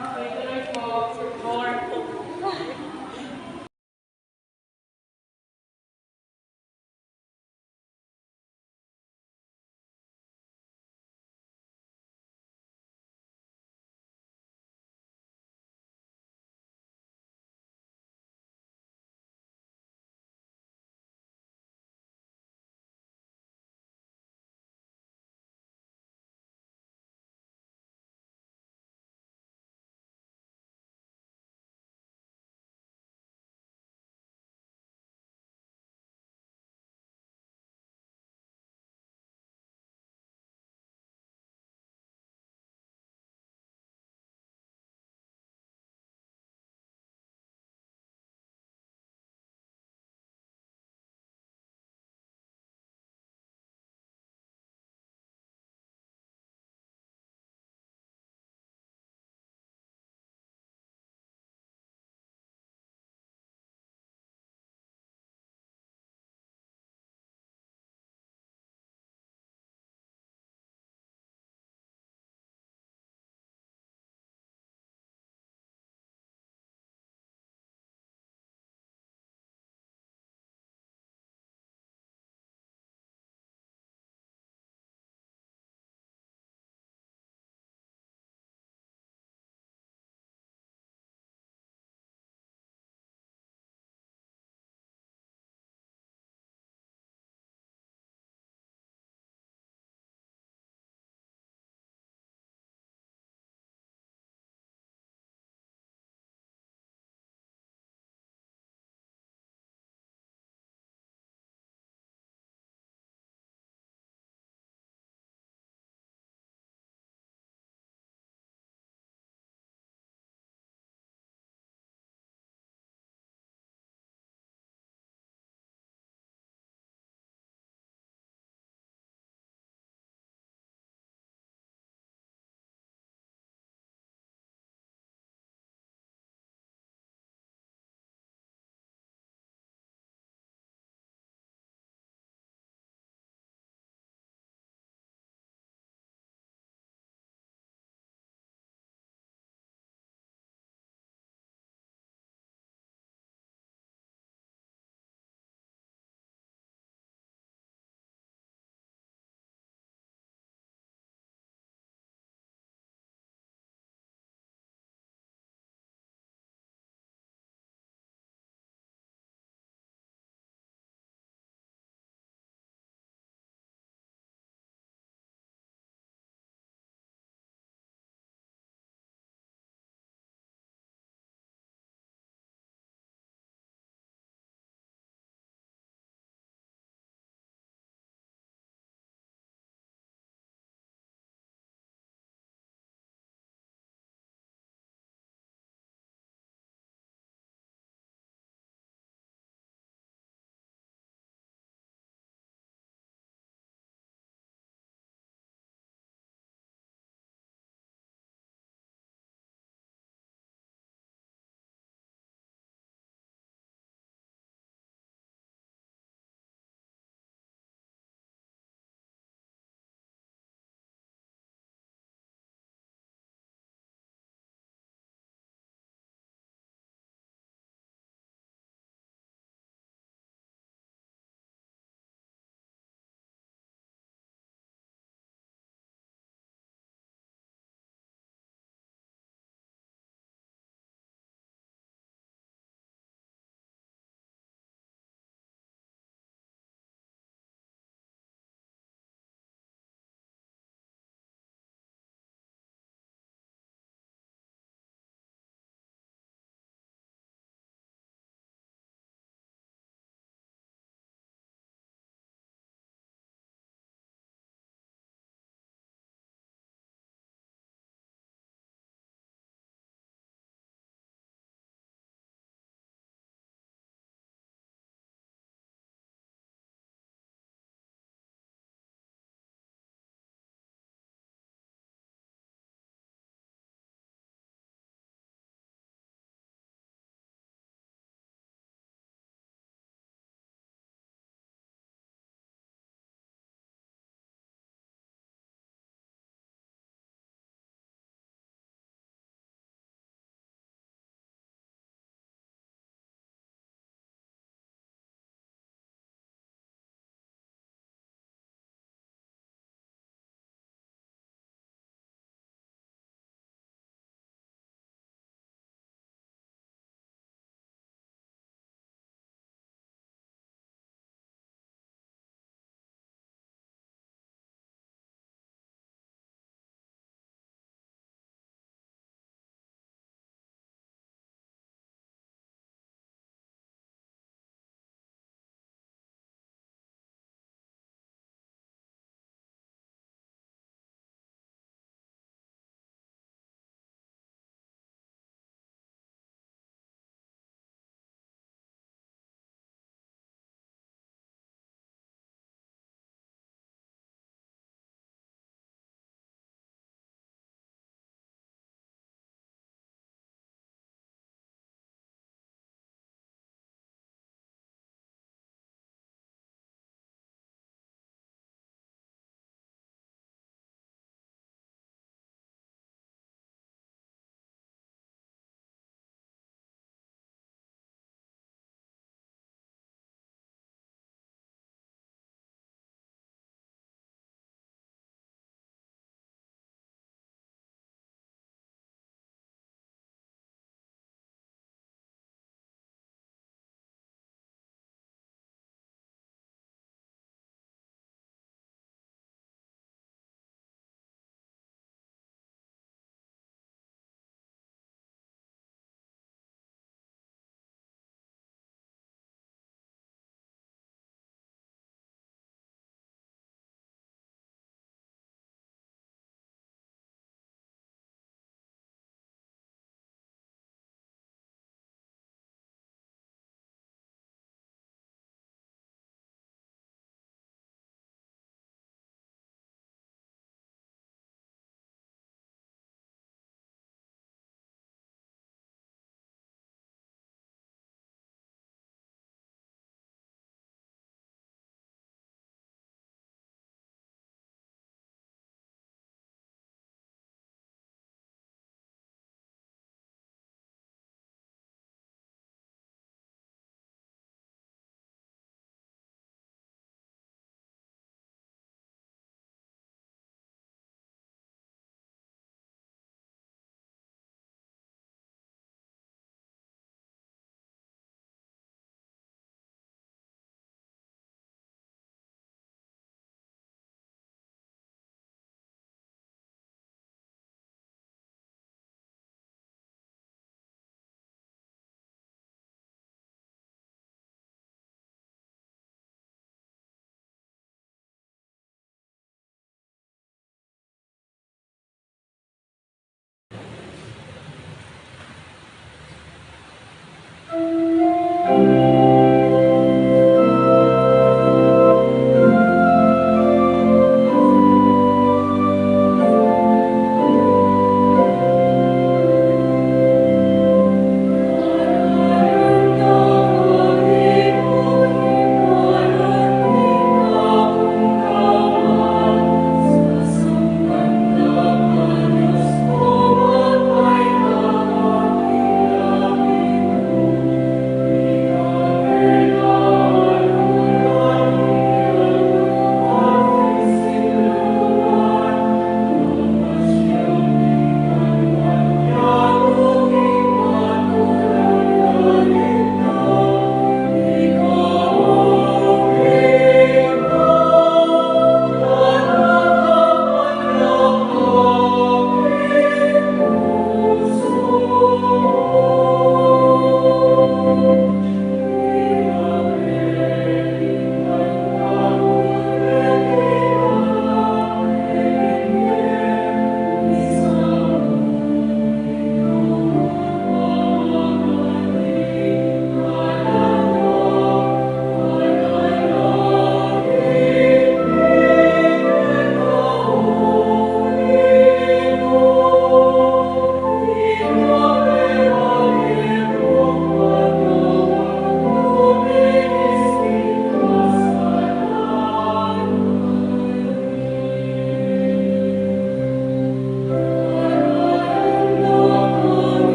Tuloy po. More.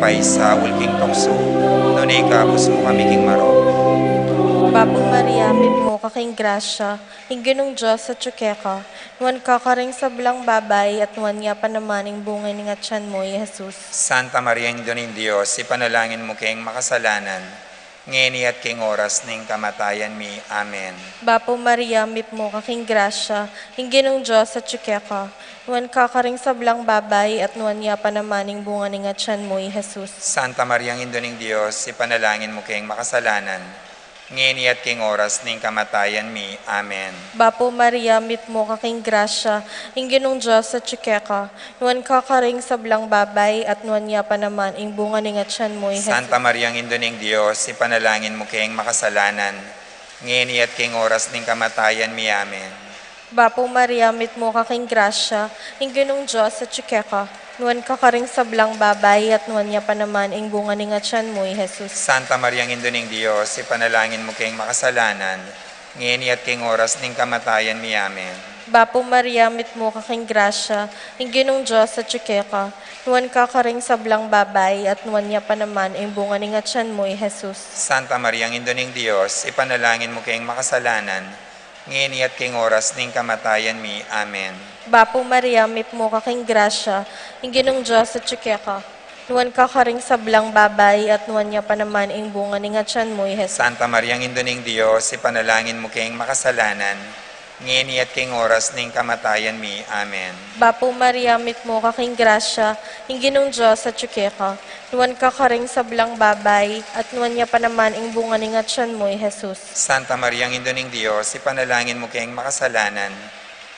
pay sa ulking tungso, nunay ka mo kami king maro. Babong Maria, mo kaking grasya, ingginong Diyos sa tsukeka, nuwan kakaring sa belang babay at nuwan nga panamaning bungay ni nga tiyan mo, Jesus. Santa Maria, Indon Diyos, ipanalangin mo kayong makasalanan, ngeni at king oras ning kamatayan mi. Amen. Bapo Maria, mipmo kaking grasya, ingginong Diyos at tsukeka, nuan kakaring sablang babay at nuan niya panamaning bunga ning atyan mo, Jesus. Santa Maria, ang Ino ning Dios, ipanalangin mo kayong makasalanan, ngeni at king oras ning kamatayan mi. Amen. Bapo Maria, mipmo kaking grasya, ingginong Diyos at tsukeka, nuan kakaring sablang babay at nuan niya panaman ing bunga ning atyan mo, Jesus. Santa Maria, ang Ino ning Dios, ipanalangin mo kayong makasalanan, ngeni at king oras ning kamatayan mi. Amen. Bapo Maria, mitmo kaking grasya, ingginong Diyos at tsukeka, nuan kakaring sablang babay at nuan niya panaman ing bunga ning atyan mo, Jesus. Santa Maria, ang Ino ning Dios, ipanalangin mo kayong makasalanan, ngeni at king oras ning kamatayan mi. Amen. Bapo Maria, mitmo kaking grasya, ingginong Diyos at tsukeka, nuan kakaring sablang babay at nuan niya panaman ing bunga ning atyan mo, Jesus. Santa Maria, ang Ino ning Dios, ipanalangin mo kayong makasalanan, ngeni at king oras ning kamatayan mi. Amen. Bapo Maria, mitmo kaking grasya, ingginong Diyos at tsukeka, nuan kakaring sablang babay at nuan niya panaman ing bunga ning atyan mo, Jesus. Santa Maria, ang Ino ning Dios, ipanalangin mo kayong makasalanan, ngeni at king oras ning kamatayan mi. Amen. Bapo Maria, mitmo kaking grasya, ingginong Diyos at tsukeka, nuan kakaring sablang babay at nuan niya panaman ing bunga ning atyan mo, Jesus. Santa Maria, ang Ino ning Dios, ipanalangin mo kayong makasalanan,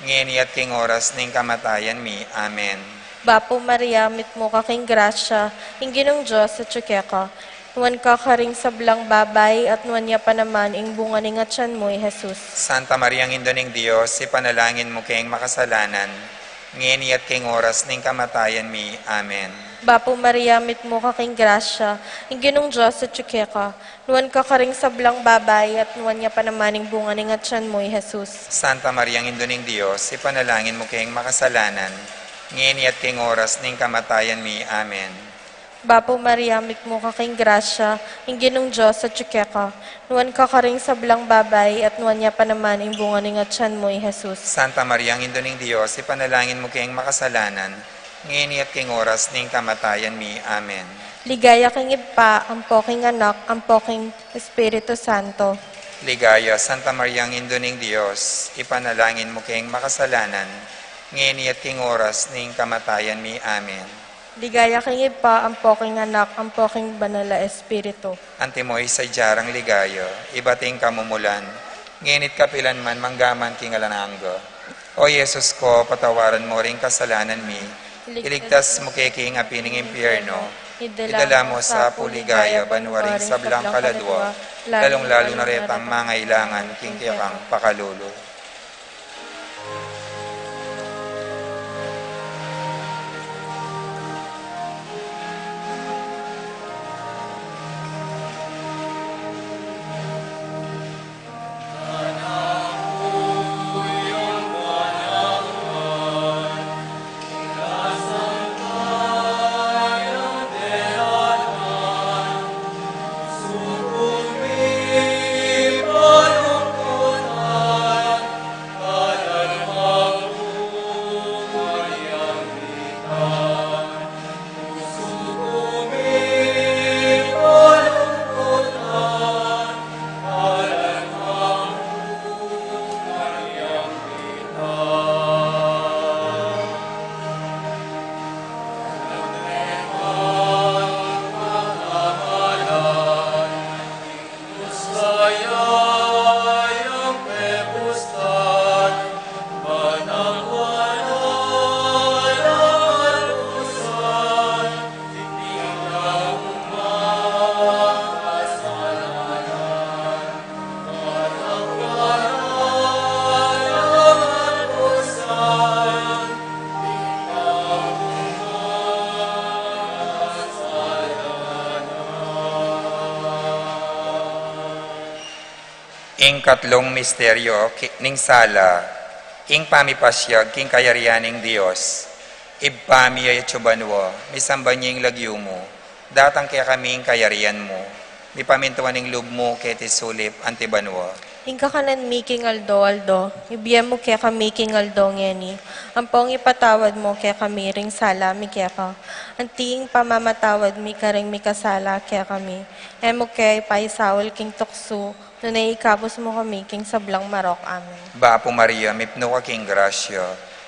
ngeni at king oras ning kamatayan mi. Amen. Bapo Maria, mitmo kaking grasya, ingginong Diyos at tsukeka, nuan kakaring sablang babay at nuan niya panaman ing bunga ning atyan mo, Jesus. Santa Maria, ang Ino ning Dios, ipanalangin mo kayong makasalanan, ngeni at king oras ning kamatayan mi. Amen. Bapo Maria, mitmo kaking grasya, ingginong Diyos at tsukeka, nuan kakaring sablang babay at nuan niya panaman ing bunga ning atyan mo, Jesus. Santa Maria, ang Ino ning Dios, ipanalangin mo kayong makasalanan, ngeni at king oras ning kamatayan mi. Amen. Bapo Maria, mitmo kaking grasya, ingginong Diyos at tsukeka, nuan kakaring sablang babay at nuan niya panaman ing bunga ning atyan mo, Jesus. Santa Maria, ang Ino ning Dios, ipanalangin mo kayong makasalanan, ngeni at king oras ning kamatayan mi. Amen. Ligaya king Ipa, ang poking anak, ang poking Espiritu Santo. Ligaya, Santa Maria, ang Ino ning Dios, ipanalangin mo kayong makasalanan, ngeni at king oras ning kamatayan mi. Amen. Ligaya king Ipa, ang poking anak, ang poking banal na Espiritu. Antimoy sa jarang ligayo, ibating kamumulan, nginit kapilanman manggaman king alananggo. O Yesus ko, patawaran mo ring kasalanan mi, iligtas mo kay king apining impyerno, idala mo sa puligaya banwaring sa blang kaladwa, lalong-lalo na retang mangailangan king kiyakang pakalulo. Ing katlong misteryo, ning sala, ing pamipasyag, king kayarianing Diyos, ibpami ay tsubanwo, misamba niyang lagyo mo, datang kaya kaming kayarian mo, mi pamintuan ning lub mo kay tisulip antibanwo. Ingka kanan mi king aldo, ibiyem mo kaya kami king aldo ngeni. Ang pong ipatawad mo kaya kami ring sala mi kaya ka. Ang tiing pamamatawad mi karing mi kasala kaya kami. Emo kaya ipaisawal king tukso, nunay ikabos mo kami king sablang marok. Amen. Bapo Maria, mipno ka king grasya,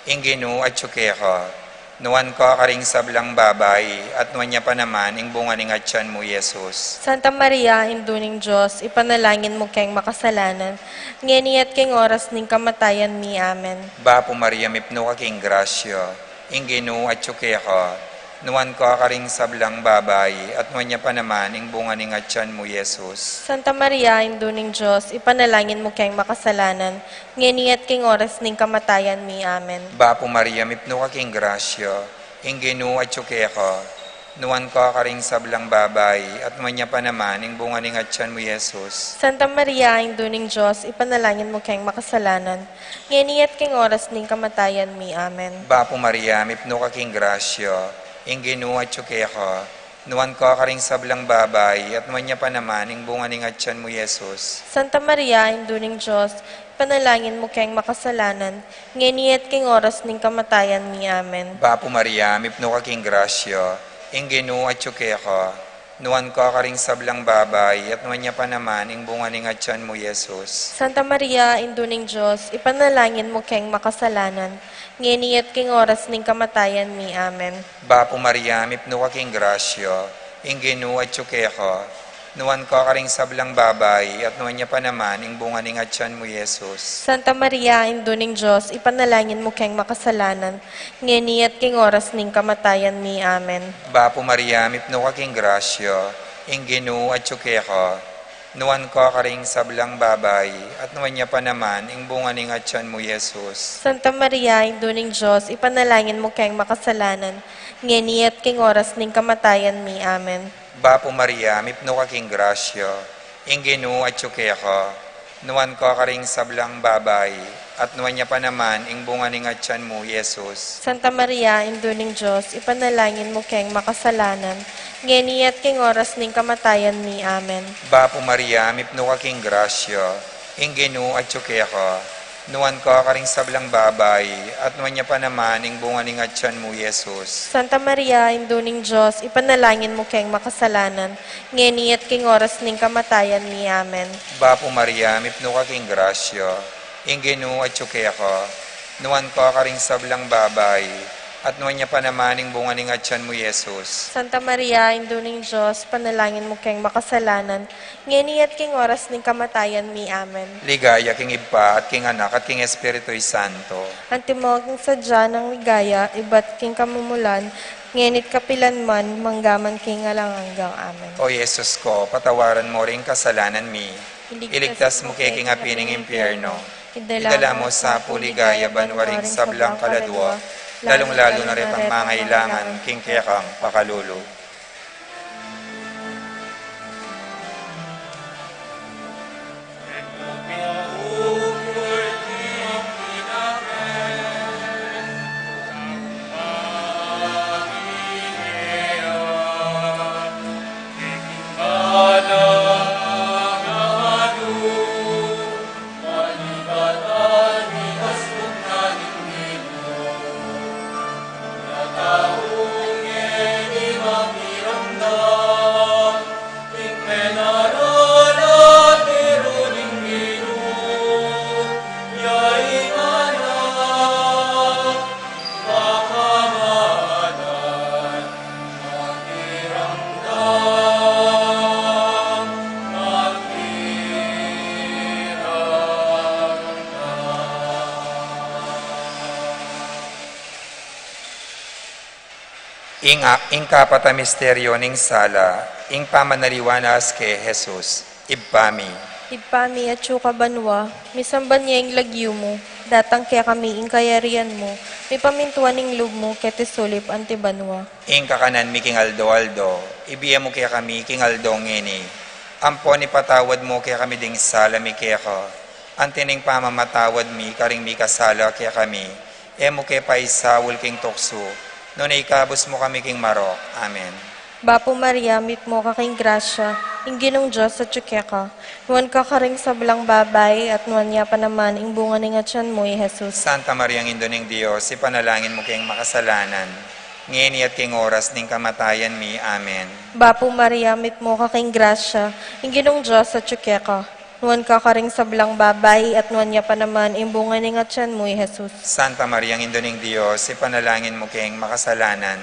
inginu at tsukeka, nuwan ka karing sablang babay, at nuwan niya pa naman, ing bunga ning atyan mo, Yesus. Santa Maria, Induning Diyos, ipanalangin mo kayong makasalanan, ngeni at king oras ning kamatayan mi. Amen. Bapo Maria, mipno ka king grasya, inginu at tsukeka, nuwan ka karing sablang babay, at nuwan niya pa naman, ing bunga ning atyan mo, Yesus. Santa Maria, Induning Diyos, ipanalangin mo kayong makasalanan, ngeni at king oras ning kamatayan mi. Amen. Bapo Maria, mipno ka king grasya, inginu at tsukeka, nuwan ka karing sablang babay, at nuwan niya pa naman, ing bunga ning atyan mo, Yesus. Santa Maria, Induning Diyos, ipanalangin mo kayong makasalanan, ngeni at king oras ning kamatayan mi. Amen. Bapo Maria, mipno ka king grasya, inginu at tsukeka, nuwan ka karing sablang babay, at nuwan niya pa naman, ing bunga ning atyan mo, Yesus. Santa Maria, Induning Diyos, ipanalangin mo kayong makasalanan, ngeni at king oras ning kamatayan mi. Amen. Bapo Maria, mipno ka king grasya, inginu at tsukeka, nuwan ka karing sablang babay, at nuwan niya pa naman, ing bunga ning atyan mo, Yesus. Santa Maria, Induning Diyos, ipanalangin mo kayong makasalanan, ngeni at king oras ning kamatayan mi. Amen. Bapo Maria, mipno ka king grasya, inginu at tsukeka, nuwan ka karing sablang babay, at nuwan niya pa naman, ing bunga ning atyan mo, Yesus. Santa Maria, Induning Diyos, ipanalangin mo kayong makasalanan, ngeni at king oras ning kamatayan mi. Amen. Bapo Maria, mipno ka king grasya, inginu at tsukeka, nuwan ka karing sablang babay, at nuwan niya pa naman, ing bunga ning atyan mo, Yesus. Santa Maria, Induning Diyos, ipanalangin mo kayong makasalanan, ngeni at king oras ning kamatayan mi. Amen. Bapo Maria, mipno ka king grasya, inginu at tsukeka, nuwan ka karing sablang babay, at nuwan niya pa naman, ing bunga ning atyan mo, Yesus. Santa Maria, Induning Diyos, ipanalangin mo kayong makasalanan, ngeni at king oras ning kamatayan mi. Amen. Bapo Maria, mipno ka king grasya, inginu at tsukeka, nuwan ka karing sablang babay, at nuwan niya pa naman, ing bunga ning atyan mo, Yesus. Santa Maria, Induning Diyos, ipanalangin mo kayong makasalanan, ngeni at king oras ning kamatayan mi. Amen. Bapo Maria, mipno ka king grasya, inginu at tsukeka, nuwan ka karing sablang babay, at nuwan niya pa naman, ing bunga ning atyan mo, Yesus. Santa Maria, Induning Diyos, panalangin mo kayong makasalanan, ngeni at king oras ning kamatayan mi. Amen. Ligaya king Iba at king Anak at king Espiritu'y Santo. Antimog ng sadya ng ligaya, iba't king kamumulan, ngenit kapilan man, manggaman king alangang. Amen. O Yesus ko, patawaran mo ring kasalanan mi. Iligtas mo kay king apining impyerno. Idala mo sa puligaya banwaring sablang kaladwa, lalong-lalo na rin ang mangailangan king kekang pakalulog. Ing kapata misteryo ning sala, ing pamanaliwanas kay Jesus, ibpami. Ipami at suka banwa, misamban niya ing lagyo mo, datang kaya kami ing kayarian mo, may pamintuan ing lub mo, kete sulip anti banwa. Ing kakanan mi king aldo, ibiya mo kaya kami king aldo ngini. Ampo ni patawad mo kaya kami ding sala mi kaya ka. Antining pamamatawad mi, karing mi kasala kaya kami. Emo kaya paisawul king tokso, noon ikabos mo kami king marok. Amen. Bapo Maria, mit mo kaking grasya, ingginong Diyos at ka. Nuwan ka karing sa belang babay, at nuwan niya pa naman, ing bunga ng atyan mo, Jesus. Santa Maria, ang Indo ng Diyos, ipanalangin mo kayong makasalanan. Ngayon at king oras ning kamatayan mi. Amen. Bapo Maria, mit mo kaking grasya, ingginong Diyos at ka. Nuwan ka karing sa belang babay, at nuwan niya pa naman, ing bunga ng atyan mo, Jesus. Santa Maria, ang Indo ng Diyos, ipanalangin mo kayong makasalanan.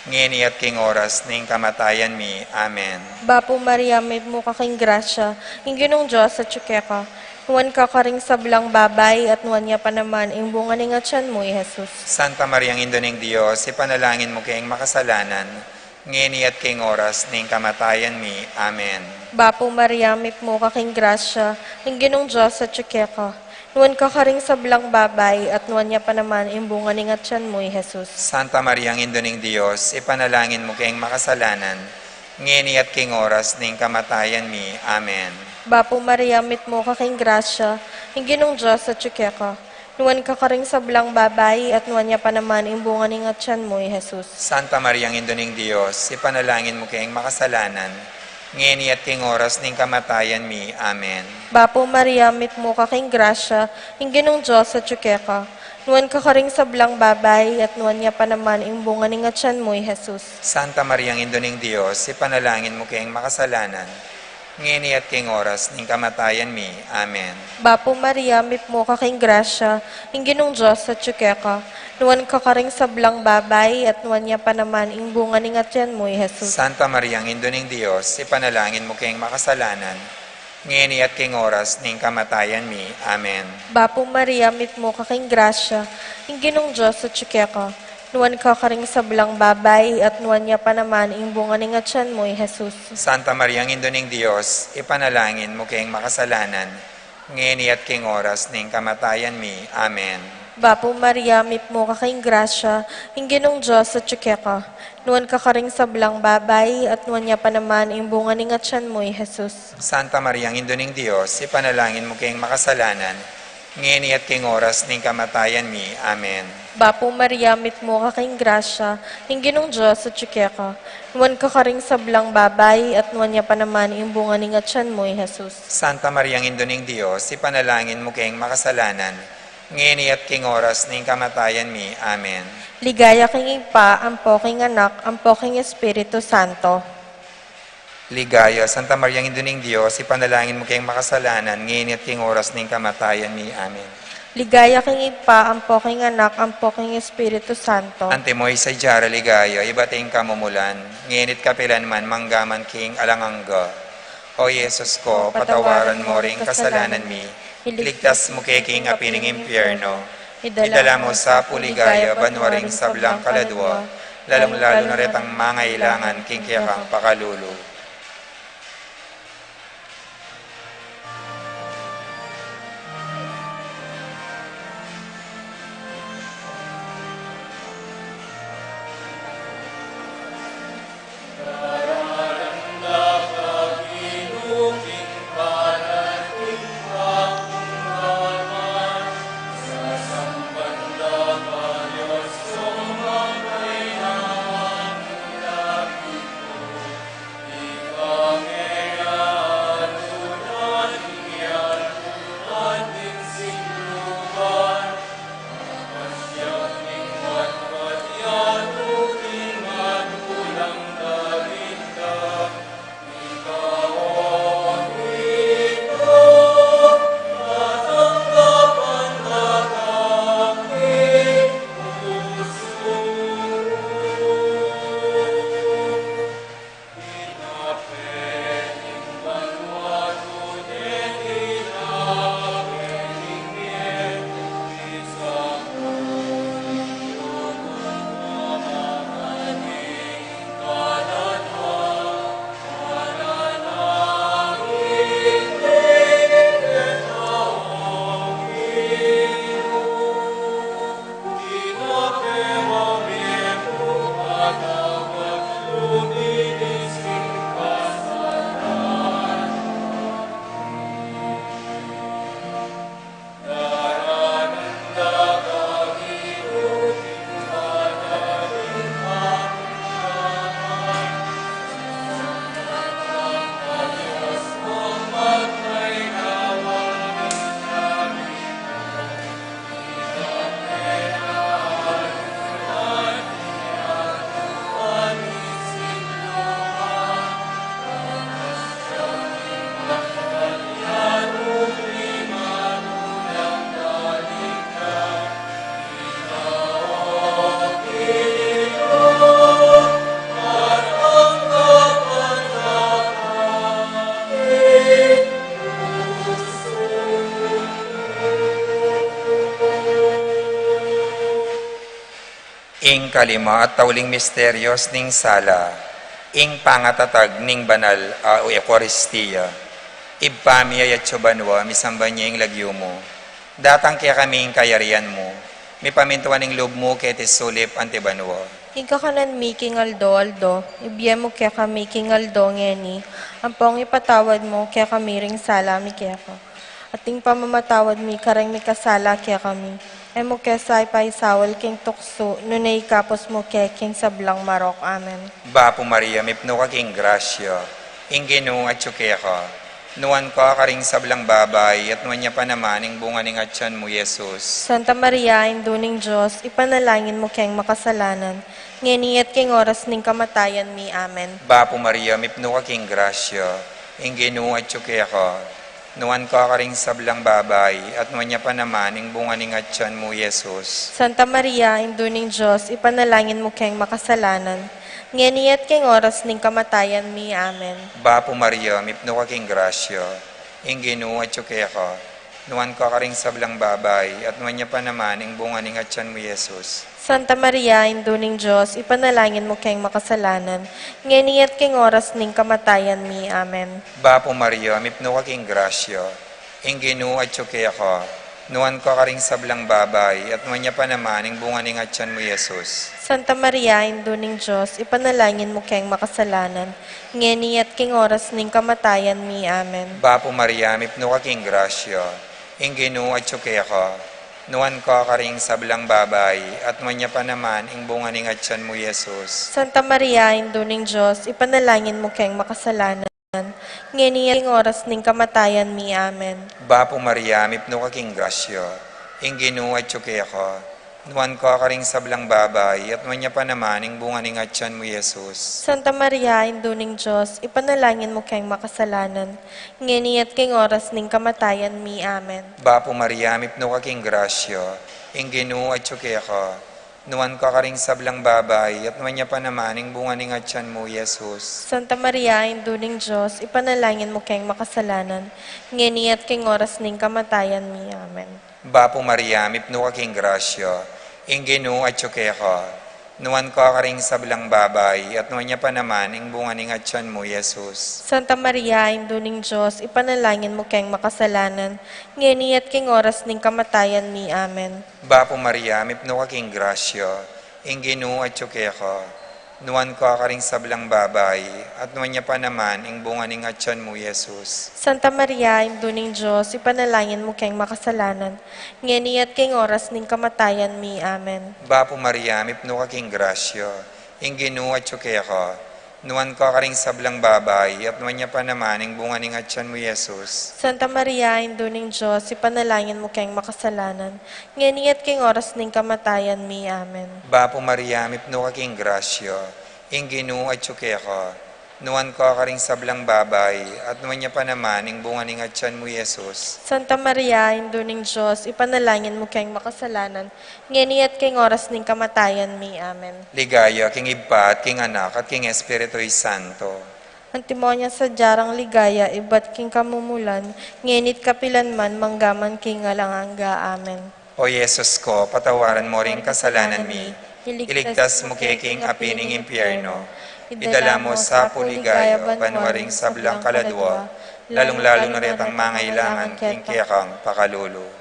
Ngayon at king oras ning kamatayan mi. Amen. Bapo Maria, mit mo kaking grasya, ingginong Diyos at ka. Nuwan ka karing sa belang babay, at nuwan niya pa naman, ing bunga ng atyan mo, Jesus. Santa Maria, ang Indo ng Diyos, ipanalangin mo kayong makasalanan. Ngayon at king oras ning kamatayan mi. Amen. Bapo Maria, mit mo kaking grasya, ingginong Diyos at ka. Nuwan ka karing sa belang babay, at nuwan niya pa naman, ing bunga ng atyan mo, Jesus. Santa Maria, ang Indo ng Diyos, ipanalangin mo kayong makasalanan. Ngayon at king oras ning kamatayan mi. Amen. Bapo Maria, mit mo kaking grasya, ingginong Diyos at ka. Nuwan ka karing sa belang babay, at nuwan niya pa naman, ing bunga ng atyan mo, Jesus. Santa Maria, ang Indo ng Diyos, ipanalangin mo kayong makasalanan. Ngayon at king oras ning kamatayan mi. Amen. Bapo Maria, mit mo kaking grasya, ingginong Diyos at ka. Nuwan ka karing sa belang babay, at nuwan niya pa naman, ing bunga ng atyan mo, Jesus. Santa Maria, ang Indo ng Diyos, ipanalangin mo kayong makasalanan. Ngayon at king oras ning kamatayan mi. Amen. Bapo Maria, mit mo kaking grasya, ingginong Diyos at ka. Nuwan ka karing sa belang babay, at nuwan niya pa naman, ing bunga ng atyan mo, Jesus. Santa Maria, ang Indo ng Diyos, ipanalangin mo kayong makasalanan. Ngayon at king oras ning kamatayan mi. Amen. Bapo Maria, mit mo kaking grasya, ingginong Diyos at ka. Nuwan ka karing sa belang babay, at nuwan niya pa naman, ing bunga ng atyan mo, Jesus. Santa Maria, ang Indo ng Diyos, ipanalangin mo kayong makasalanan. Ngayon at king oras ning kamatayan mi. Amen. Bapo Maria, mit mo kaking grasya, ingginong Diyos at ka. Nuwan ka karing sa belang babay, at nuwan niya pa naman, ing bunga ng atyan mo, Jesus. Santa Maria, ang Indo ng Diyos, ipanalangin mo kayong makasalanan. Ngayon at king oras ning kamatayan mi. Amen. Bapo Maria, mit mo kaking grasya, ingginong Diyos at ka. Nuwan ka karing sa belang babay, at nuwan niya pa naman, ing bunga ng atyan mo, Jesus. Santa Maria, ang Indo ng Diyos, ipanalangin mo kayong makasalanan. Ngayon at king oras ning kamatayan mi. Amen. Ligaya king Ipa, ampo king Anak, ampo king Espiritu Santo. Ligaya, Santa Maria, ang Indo ng Diyos, ipanalangin mo kayong makasalanan. Ngayon at king oras ning kamatayan mi. Amen. Ligaya king Ipa, ampo king Anak, ampo king Espiritu Santo. Antemoy sa jara ligaya, ibating kamumulan. Ngayon at kapilanman, manggaman king alangangga. O Yesus ko, patawaran mo ring kasalanan mi. Iligtas mo kay king apining impyerno. Idala mo sa puligaya, banwaring sa belang kaladwa. Lalong-lalo na retang mga ilangan, king kiyakang pakalulu. Ing kalima at tauling misteryos ning sala, ing pangatatag ning banal o Eucharistia, ibpami at banwa, misamba niya ing lagyo mo, datang kaya kami ing kayarian mo, mi pamintuan ing loob mo kaya tisulip antibanwa. Ika kanan mi king aldo, ibiyem mo kaya kami king aldo ngeni, ang pong ipatawad mo kaya kami ring sala mi kaya ko. Ating pamamatawad mi karang mi kasala kaya kami. Emo kaya sa ipaisawal king tukso, nunay kapos mo kaya king sablang marok. Amen. Bapo Maria, mipno ka king grasya, ing Ginoo at tsukya ka, nuwan ka karing sablang babay, at nuwan niya pa naman ing bunga ning atyan mo, Jesus. Santa Maria, induning Diyos, ipanalangin mo kayang makasalanan, ngeniyat king oras ning kamatayan mi. Amen. Bapo Maria, mipno ka king grasya, ing Ginoo at tsukya ka, nuwan ka karing sablang babay, at nuwan niya pa naman ing bunga ning atyan mo, Jesus. Santa Maria, induning Diyos, ipanalangin mo kayang makasalanan, ngeniyat king oras ning kamatayan mi. Amen. Bapo Maria, mipno ka king grasya, ing Ginoo at tsukya ka, nuwan ka karing sablang babay, at nuwan niya pa naman ing bunga ning atyan mo, Jesus. Santa Maria, induning Diyos, ipanalangin mo kayang makasalanan, ngeniyat king oras ning kamatayan mi. Amen. Bapo Maria, mipno ka king grasya, ing Ginoo at tsukya ka, nuwan ka karing sablang babay, at nuwan niya pa naman ing bunga ning atyan mo, Jesus. Santa Maria, induning Diyos, ipanalangin mo kayang makasalanan, ngeniyat king oras ning kamatayan mi. Amen. Bapo Maria, mipno ka king grasya, ing Ginoo at tsukya ka, nuwan ka karing sablang babay, at nuwan niya pa naman ing bunga ning atyan mo, Jesus. Santa Maria, induning Diyos, ipanalangin mo kayang makasalanan, ngeniyat king oras ning kamatayan mi. Amen. Bapo Maria, mipno ka king grasya, ing Ginoo at tsukya ka, nuwan ka karing sablang babay, at nuwan niya pa naman ing bunga ning atyan mo, Jesus. Santa Maria, induning Diyos, ipanalangin mo kayang makasalanan, ngeniyat king oras ning kamatayan mi. Amen. Bapo Maria, mipno ka king grasya, ing Ginoo at tsukya ka, nuwan ka karing sablang babay, at nuwan niya pa naman ing bunga ning atyan mo, Jesus. Santa Maria, induning Diyos, ipanalangin mo kayang makasalanan, ngeniyat king oras ning kamatayan mi. Amen. Bapo Maria, mipno ka king grasya, ing Ginoo at tsukya ka, nuwan ka karing sablang babay, at nuwan niya pa naman ing bunga ning atyan mo, Jesus. Santa Maria, induning Diyos, ipanalangin mo kayang makasalanan, ngeniyat king oras ning kamatayan mi. Amen. Bapo Maria, mipno ka king grasya, ing Ginoo at tsukya ka, nuwan ka karing sablang babay, at nuwan niya pa naman ing bunga ning atyan mo, Jesus. Santa Maria, induning Diyos, ipanalangin mo kayang makasalanan, ngeniyat king oras ning kamatayan mi. Amen. Bapo Maria, mipno ka king grasya, ing Ginoo at tsukya ka, nuwan ka karing sablang babay, at nuwan niya pa naman ing bunga ning atyan mo, Jesus. Santa Maria, induning Diyos, ipanalangin mo kayang makasalanan, ngeniyat king oras ning kamatayan mi. Amen. Bapo Maria, mipno ka king grasya, ing Ginoo at tsukya ka, nuwan ka karing sablang babay, at nuwan niya pa naman ing bunga ning atyan mo, Jesus. Santa Maria, induning Diyos, ipanalangin mo kayang makasalanan, ngeniyat king oras ning kamatayan mi. Amen. Ligaya, king Iba at king Anak at king Espiritu'y Santo. Antimonya sa jarang ligaya, ibat king kamumulan, ngenit kapilanman, manggaman king alangangga. Amen. O Yesus ko, patawaran mo ring kasalanan mi, iligtas mo kay king apining impyerno, idala mo sa puligaya, panwaring sablang kaladwa, lalong-lalo na retang mangailangan king kiyakang pakalulu.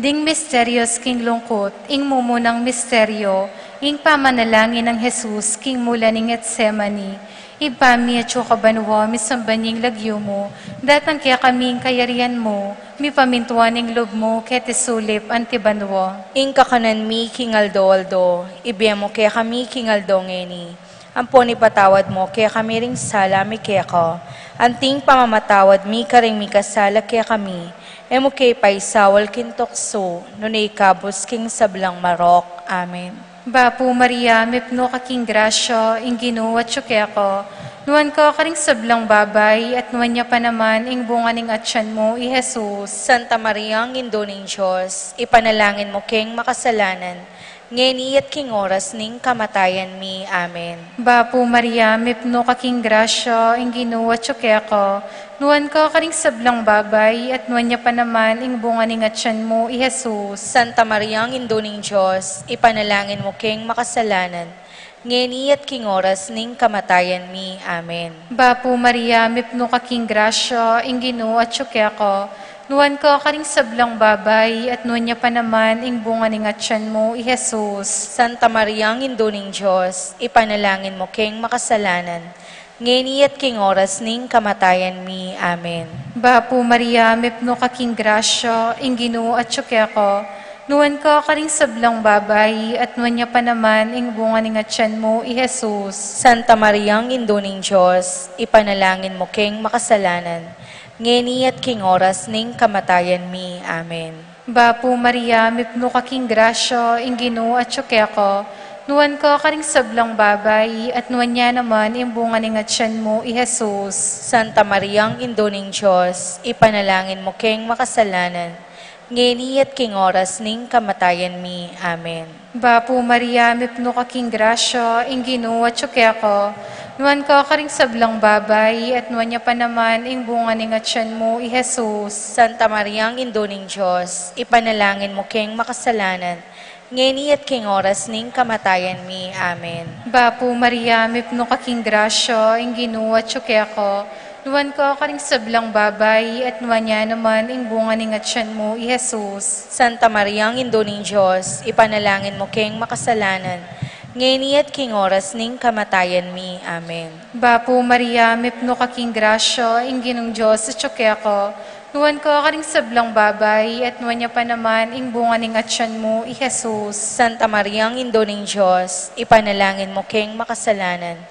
Ding misterios king lungkot, ing mumunang misteryo, ing pamanalangin ng Jesus, king mula ning Getsemani, ibami at kabanwa, misambanying lagyo mo, datang kaya kaming kayarian mo, mi pamintuan ing loob mo, kete sulip antibanwa. Ing kakanan mi kingaldo-aldo, ibiyemo kaya kami kingaldo ngeni. Ampon ipatawad mo, kaya kami ring sala mi kaya ko. Anting pamamatawad mi karing mi kasala kaya kami. Emo kay paisawal kintokso, nunay kabos king sablang marok. Amen. Bapu Maria, mipno kaking grasya, ing Ginoo at ko, nuwan ko karing sablang babay, at nuwan niya pa naman, ing bunga ning atyan mo, i Jesus. Santa Maria, ang Indo ng Diyos, ipanalangin mo king makasalanan, ngeni at king oras ning kamatayan mi. Amen. Bapu Maria, mipno kaking grasya, ing Ginoo at ko, nuwan ko karing sablang babay, at nuwan niya pa naman, ing bunga ning atyan mo, i Jesus. Santa Maria, ang Indo ng Diyos, ipanalangin mo king makasalanan, ngeni at king oras ning kamatayan mi. Amen. Bapu Maria, mipno kaking grasya, ing Ginoo at ko, nuwan ko karing sablang babay, at nuwan niya pa naman, ing bunga ning atyan mo, i Jesus. Santa Maria, ang Indo ng Diyos, ipanalangin mo king makasalanan, ngeni at king oras ning kamatayan mi. Amen. Bapu Maria, mipno kaking grasya, ing Ginoo at ko, nuwan ko karing sablang babay, at nuwan niya pa naman, ing bunga ning atyan mo, i Jesus. Santa Maria, ang Indo ng Diyos, ipanalangin mo king makasalanan, ngeni at king oras ning kamatayan mi. Amen. Bapu Maria, mipno kaking grasya, ing Ginoo at ko, nuwan ko karing sablang babay, at nuwan niya naman, ing bunga ning atyan mo, i Jesus. Santa Maria, ang Indo ng Diyos, ipanalangin mo king makasalanan, ngeni at king oras ning kamatayan mi. Amen. Bapu Maria, mipno kaking grasya, ing Ginoo at ko, nuwan ko karing sablang babay, at nuwan niya pa naman, ing bunga ning atyan mo, i Jesus. Santa Maria, ang Indo ng Diyos, ipanalangin mo king makasalanan, ngeni at king oras ning kamatayan mi. Amen. Bapu Maria, mipno kaking grasya, ing Ginoo at ko, nuwan ko karing sablang babay, at nuwan niya naman, ing bunga ning atyan mo, i Jesus. Santa Maria, ang Indo ng Diyos, ipanalangin mo king makasalanan, ngeni at king oras ning kamatayan mi. Amen. Bapu Maria, mipno kaking grasya, ing Ginong Diyos at ko, nuwan ko karing sablang babay, at nuwan niya pa naman, ing bunga ning atyan mo, i Jesus. Santa Maria, ang Indo ng Diyos, ipanalangin mo king makasalanan,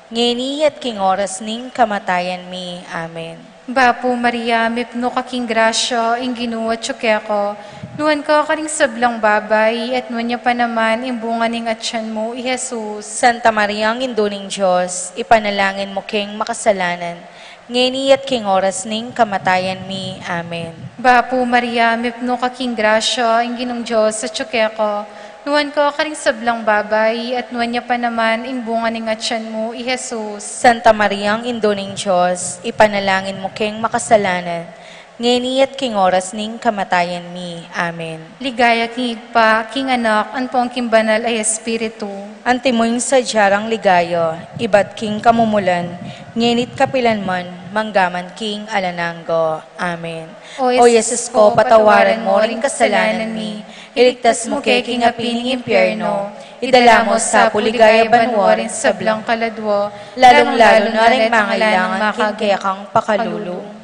ngeni at king oras ning kamatayan mi. Amen. Bapu Maria, mipno kaking grasya, ing Ginoo at ko, nuwan ko karing sablang babay, at nuwan niya pa naman, ing bunga ning atyan mo, i Jesus. Santa Maria, ang Indo ng Diyos, ipanalangin mo king makasalanan, ngeni at king oras ning kamatayan mi. Amen. Bapu Maria, mipno kaking grasya, ing Ginong Diyos at ko, nuwan ko karing sablang babay, at nuwan niya pa naman, ing bunga ning atyan mo, i Jesus. Santa Maria, ang Indo ng Diyos, ipanalangin mo king makasalanan, ngeni at king oras ning kamatayan mi. Amen. Ligaya king igpa, king anak, anpong king banal ay espiritu. Antimoing sa diyarang ligayo, iba't king kamumulan, ngenit kapilanman, manggaman king alananggo. Amen. O Yesus ko, patawaran mo ring kasalanan mi, iligtas mo kay king apining impyerno, idala mo sa puligaya banwa rin sa blang kaladwo, lalong-lalo na rin mangailangan king kaya kang pakalulu.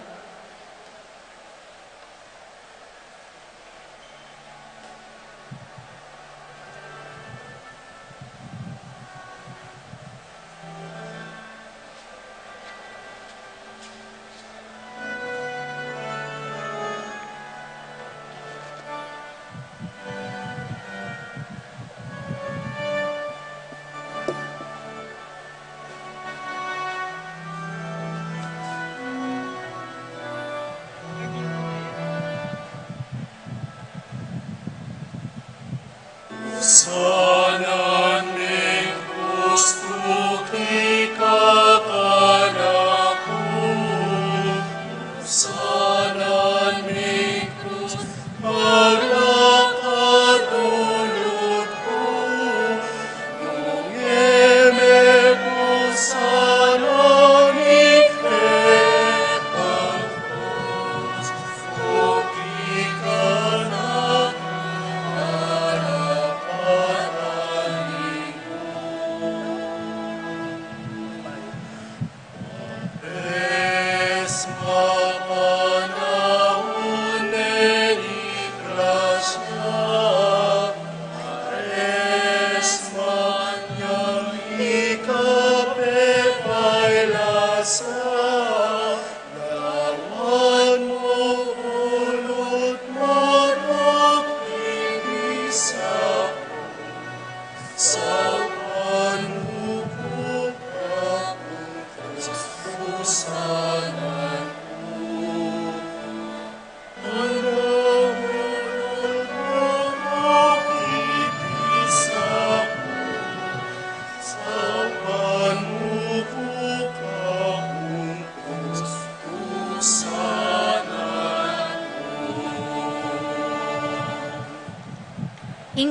Ing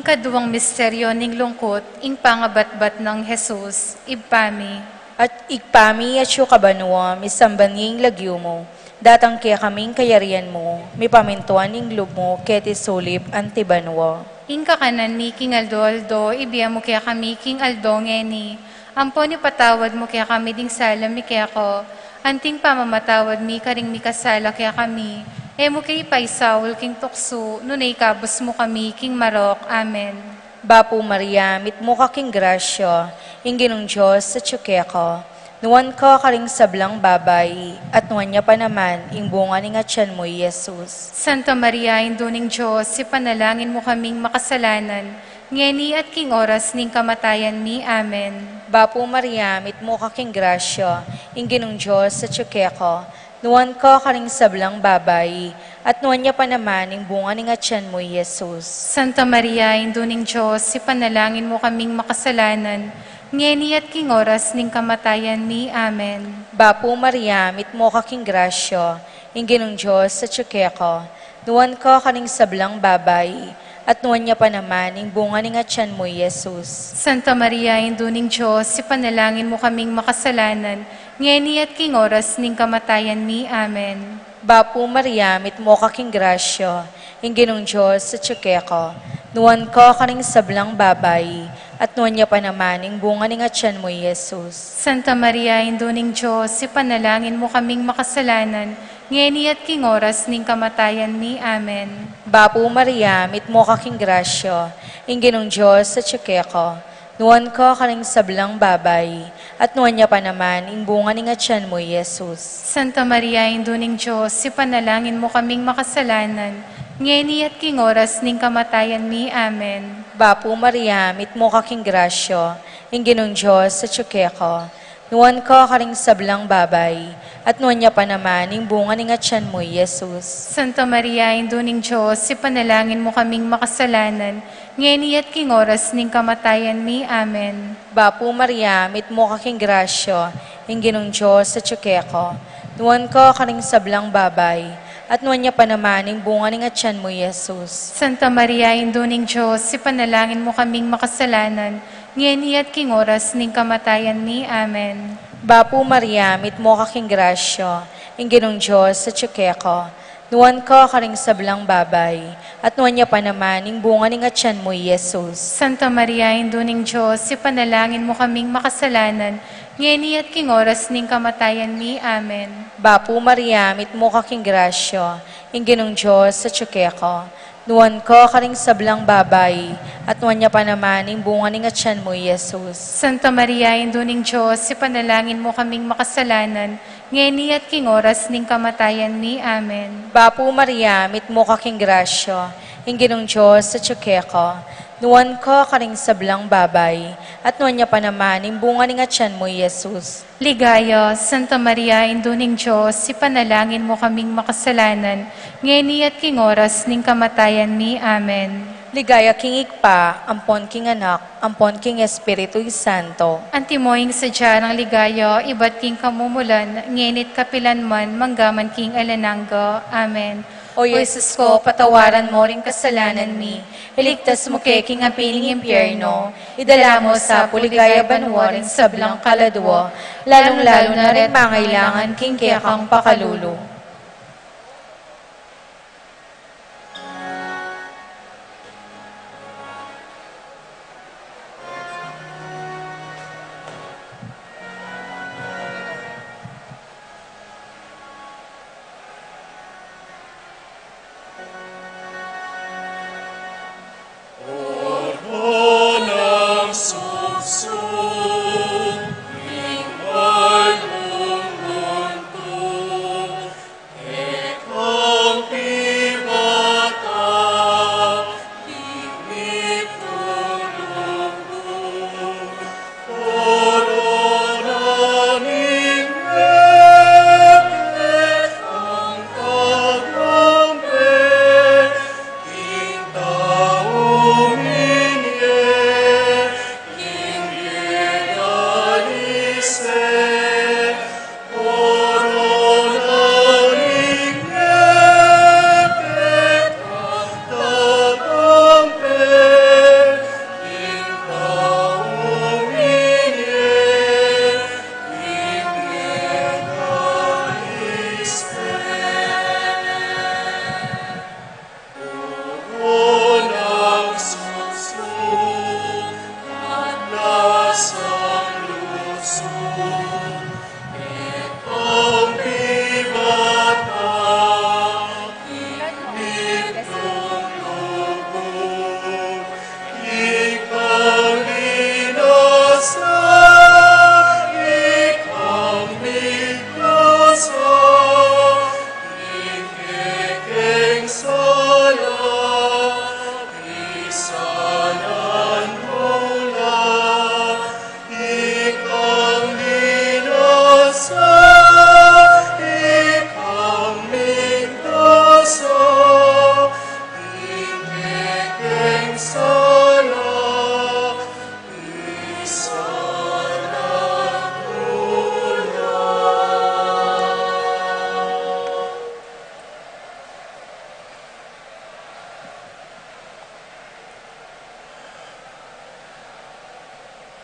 kaduwang misteryo ning lungkot, ing pangabatbat ng Jesus, ibpami. At ikpami at siyo kabanwa, misambanging lagyo mo, datang kaya kaming kayarian mo, may pamintuan ning loob mo, keti sulip antibanwa. Ing kakanan mi king aldo, ibiya mo kaya kami king aldo ngeni. Ampon patawad mo kaya kami ding sala mi kaya ko. Anting pamamatawad mi karing mi kasala kaya kami. Emo kay paisawol king tukso, nunay kabos mo kami king marok. Amen. Bapo Maria, mit mo kaking grasya, inginong Diyos sa tsukeko. Nuwan ka karing sablang babay, at nuwan niya pa naman, ing bunga ni nga tiyan mo, Jesus. Santa Maria, induning Diyos, si panalangin mo kaming makasalanan, ngeni at king oras ning kamatayan mi. Amen. Bapo Maria, mit mo kaking grasya, inginong Diyos sa tsukeko. Nuwan ka karing sablang babay, at nuwan niya pa naman, ing bunga ni nga tiyan mo, Jesus. Santa Maria, induning Diyos, si panalangin mo kaming makasalanan, ngeni at king oras ning kamatayan mi. Amen. Bapo Maria, mit mo kaking grasya, inginong Diyos sa tsukeko. Nuwan ka karing sablang babay, at nuwan niya pa naman, ing bunga ni nga tiyan mo, Jesus. Santa Maria, induning Diyos, si panalangin mo kaming makasalanan, ngeni at king oras ning kamatayan mi. Amen. Bapo Maria, mit mo kaking grasya, inginong Diyos sa tsukeko. Nuwan ka karing sablang babay, at nuwan niya pa naman, ing bunga ni nga tiyan mo, Jesus. Santa Maria, induning Diyos, si panalangin mo kaming makasalanan, ngeni at king oras ning kamatayan mi. Amen. Bapo Maria, mit mo kaking grasya, inginong Diyos sa tsukeko. Nuwan ka karing sablang babay, at nuwan niya pa naman, ing bunga ni nga tiyan mo, Jesus. Santa Maria, induning Diyos, si panalangin mo kaming makasalanan, ngeni at king oras ning kamatayan mi. Amen. Bapo Maria, mit mo kaking grasya, inginong Diyos sa tsukeko. Nuwan ka karing sablang babay, at nuwan niya pa naman, ing bunga ni nga tiyan mo, Jesus. Santa Maria, induning Diyos, si panalangin mo kaming makasalanan, ngeni at king oras ning kamatayan mi. Amen. Bapo Maria, mit mo kaking grasya, inginong Diyos sa tsukeko. Nuwan ka karing sablang babay, at nuwan niya pa naman, ing bunga ni nga tiyan mo, Jesus. Santa Maria, induning Diyos, si panalangin mo kaming makasalanan, ngeni at king oras ning kamatayan mi. Amen. Bapo Maria, mit mo kaking grasya, inginong Diyos sa tsukeko. Nuwan ka karing sablang babay, at nuwan niya pa naman, ing bunga ni nga tiyan mo, Jesus. Santa Maria, induning Diyos, si panalangin mo kaming makasalanan, ngeni at king oras ning kamatayan mi. Amen. Bapo Maria, mit mo kaking grasya, inginong Diyos sa tsukeko. Nuwan ka karing sablang babay, at nuwan niya pa naman, ing bunga ni nga tiyan mo, Jesus. Santa Maria, induning Diyos, si panalangin mo kaming makasalanan, ngeni at king oras ning kamatayan mi. Amen. Bapo Maria, mit mo kaking grasya, inginong Diyos sa tsukeko. Nuwan ka karing sablang babay, at nuwan niya pa naman, ing bunga ni nga tiyan mo, Jesus. Ligaya, Santa Maria, induning Diyos, si panalangin mo kaming makasalanan, ngeni at king oras ning kamatayan mi. Amen. Ligaya king ikpa, ampon king anak, ampon king Espiritu Santo. Antimoing sa diyarang ligaya, iba't king kamumulan, ngenit kapilanman, manggaman king alananggo. Amen. O Jesus ko, patawaran mo ring kasalanan mi, iligtas mo kay king apining impyerno, idala mo sa puligaya banwa rin sa blang kaladwa, lalong-lalo na rin mangailangan king kaya kang pakalulo.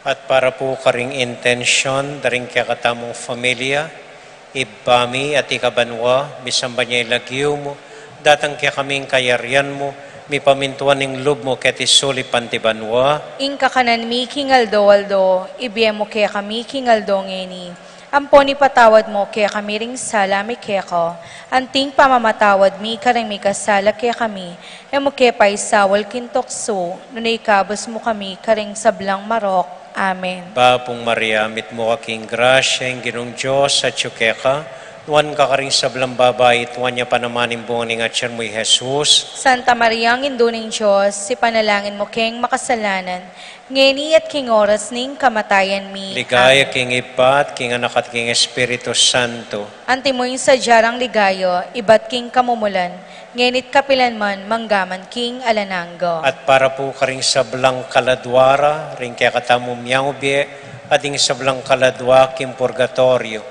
At para po karing intensyon, daring kaya katamong familia, ibami at ikabanwa, misamba niya ilagyo mo, datang kaya kaming kayarian mo, mi pamintuan ng loob mo kaya tisuli pantibanwa, Inka kanan mi kingaldo-aldo, ibiyem mo kaya kami kingaldo ngeni. Ampon ipatawad mo kaya kami ring sala mi kaya ko. Anting pamamatawad mi karang mi kasala kaya kami. Emo kaya paisawal kintokso, nunay kabos mo kami karing sablang marok. Amen. Bapong Maria, mit mo aking grasya, ang ginong Diyos at ka, nuwan ka karing sablang babae, tuwan niya panamanin buong ng atyan mo'y Jesus. Santa Maria, ang induning Diyos, si panalangin mo keng makasalanan, ngeni at king oras ning kamatayan mi. Ligaya king ipat, king anak at king Espiritu Santo. Antimoy sa jarang ligayo, ibat king kamumulan, ngenit kapilan man, manggaman king alananggo. At para po karing sablang kaladwara, ring kaya katamong miyang ubye, at ing sablang kaladwa, king purgatorio.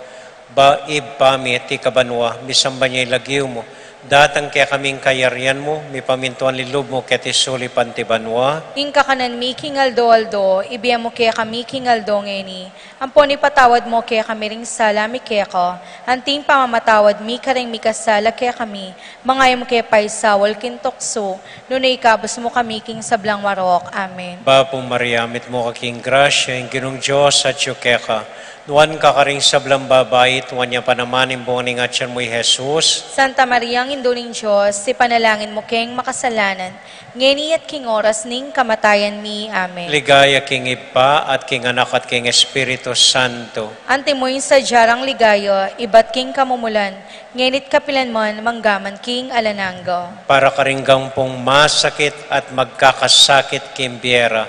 Ba ibami at ikabanwa, misamba niya ilagyo mo, datang kaya kaming kayarian mo, mi pamintuan lilub mo kaya tisuli pantibanwa. Inka kanan mi kingaldo-aldo, ibiyam mo kaya kami kingaldo ngeni. Ampon ipatawad mo kaya kami ring sala mi kaya ko. Anting pamamatawad mi karing mi kasala kaya kami. Mangayam mo kaya paisawal kintokso. Nunay kabos mo kami king sablang warok. Amen. Bapong Maria, mit mo kaking grasya, ang ginong Diyos at ka. Nuwan ka karing sablang babae, tuwan niya panamanin buong ng atyan mo'y Jesus. Santa Maria, ang induning Diyos, si panalangin mo keng makasalanan, ngeni at king oras ning kamatayan mi. Amen. Ligaya king ipa at king anak at king Espiritu Santo. Antimoy sa jarang ligayo, ibat king kamumulan, ngenit kapilan man, manggaman king alananggo. Para karinggang pong masakit at magkakasakit kimbiera,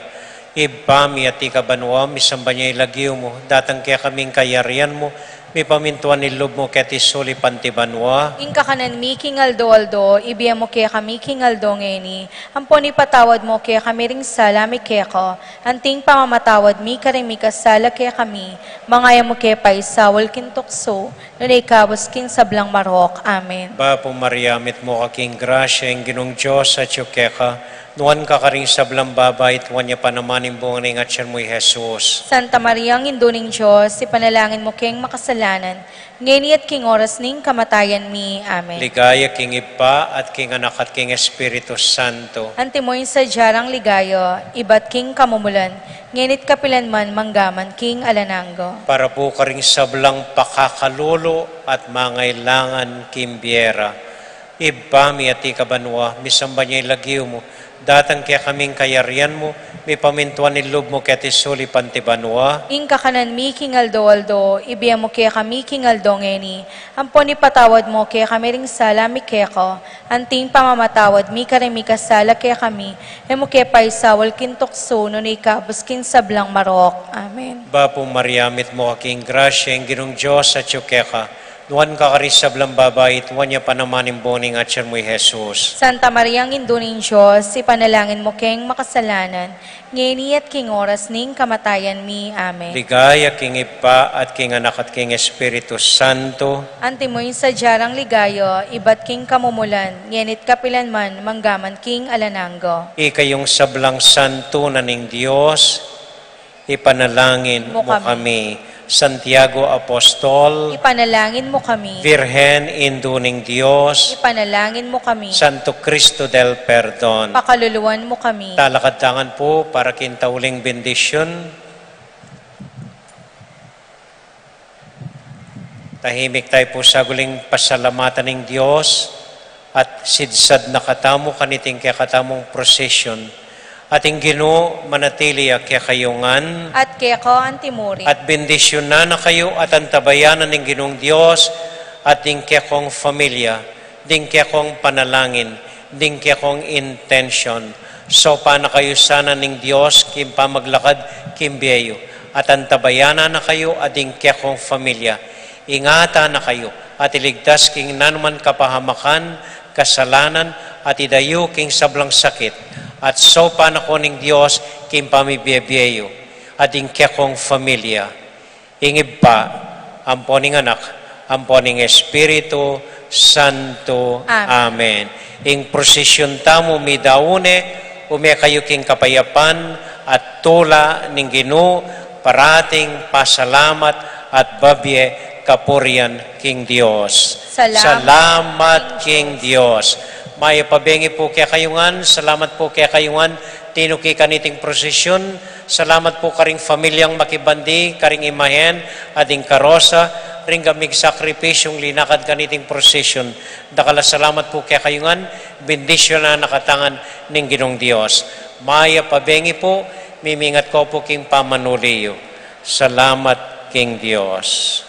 ibami at ikabanwa, misamba niya ilagyo mo, datang kaya kaming kayarian mo, mi pamintuan nilob mo kaya tisuli pantibanwa. Inka kanan mi kingaldo-aldo, ibiyam mo kaya kami kingaldo ngeni. Ampon ipatawad mo kaya kami ring sala mi kaya ko. Anting pamamatawad mi karing mi kasala kaya kami. Mangayam mo kaya paisawal kintokso, nunay kabos king sablang marok. Amen. Bapong Maria, mit mo kaking grasya, ang ginong Diyos at ka, nuwan ka karing sablang babae, tuwan niya panamanin buong ng atyan mo'y Jesus. Santa Maria, ang induning Diyos, si panalangin mo keng makasalanan, ngeni at king oras ning kamatayan mi. Amen. Ligaya king ipa at king anak at king Espiritu Santo. Antimoy sa jarang ligayo, ibat king kamumulan, ngenit kapilan man, manggaman king alananggo. Para po karing sablang pakakalolo at mangailangan kimbiera. Ibami at ikabanwa, misamba niya ilagyo mo, datang kaya kaming kayarian mo, may pamintuan nilob mo kaya tisuli pantibanwa. Inka kanan mi kingaldo-aldo, ibiyam mo kaya kami kingaldo ngeni. Ampon ipatawad mo kaya kami ring sala mi kaya ko. Anting pamamatawad mi karing mi kasala kaya kami. Emo kaya paisawal kintokso, nunay kabos kin sablang marok. Amen. Bapong Maria, mit mo kaking grasya, ang ginong Diyos at ka, nuwan ka karing sablang babae, tuwan niya panamanin buong ng atyan mo'y Jesus. Santa Maria, ang induning Diyos, si panalangin mo keng makasalanan, ngeni at king oras ning kamatayan mi. Amen. Ligaya king ipa at king anak at king Espiritu Santo. Antimoy sa jarang ligayo, ibat king kamumulan, ngenit kapilan man, manggaman king alananggo. Ikayong sablang santo na ning Diyos, ipanalangin mo kami. Santiago Apostol, Ipanalangin mo kami. Virgen Induning Diyos, Ipanalangin mo kami. Santo Cristo del Perdon. Pakaluluwan mo kami. Talakad po para kintauling bendisyon. Tahimik tayo po sa guling pasalamatan ng Diyos at sidsad na katamo kaniting kaya katamong prosesyon. Ating Ginoo manatili kaya kayungan At kaya ko antimuri. at bendisyon na kayo at antabayanan ng Ginoong Diyos at ding kaya kong familia, ding kaya kong panalangin, ding kaya kong intention. So paano kayo sana ng Diyos kim pamaglakad kim biyayo at antabayanan na kayo at ding kaya kong familia. Ingatan na kayo at iligtas king nanuman kapahamakan, kasalanan at idayo king sablang sakit. At so panakoning Diyos, kim pamibiyabyeyo, ading kekong familia. Ingib pa, amponing anak, amponing Espiritu Santo. Amen. Ing prosesyon tamo mi daune, kayo king kapayapan, at tula ning Ginoo parating pasalamat at babye kapurian King Dios. Salamat King Dios. Maya pabengi po kaya kayungan, salamat po kaya kayungan, tinuki kaniting prosesyon, salamat po karing familyang makibandi, karing imahen, ading karosa, ring gamig sakripisyong linakad kaniting prosesyon. Dakala salamat po kaya kayungan, bendisyon na nakatangan ning Ginong Dios. Maya pabengi po, mimingat ko po king pamanuliyo. Salamat King Dios.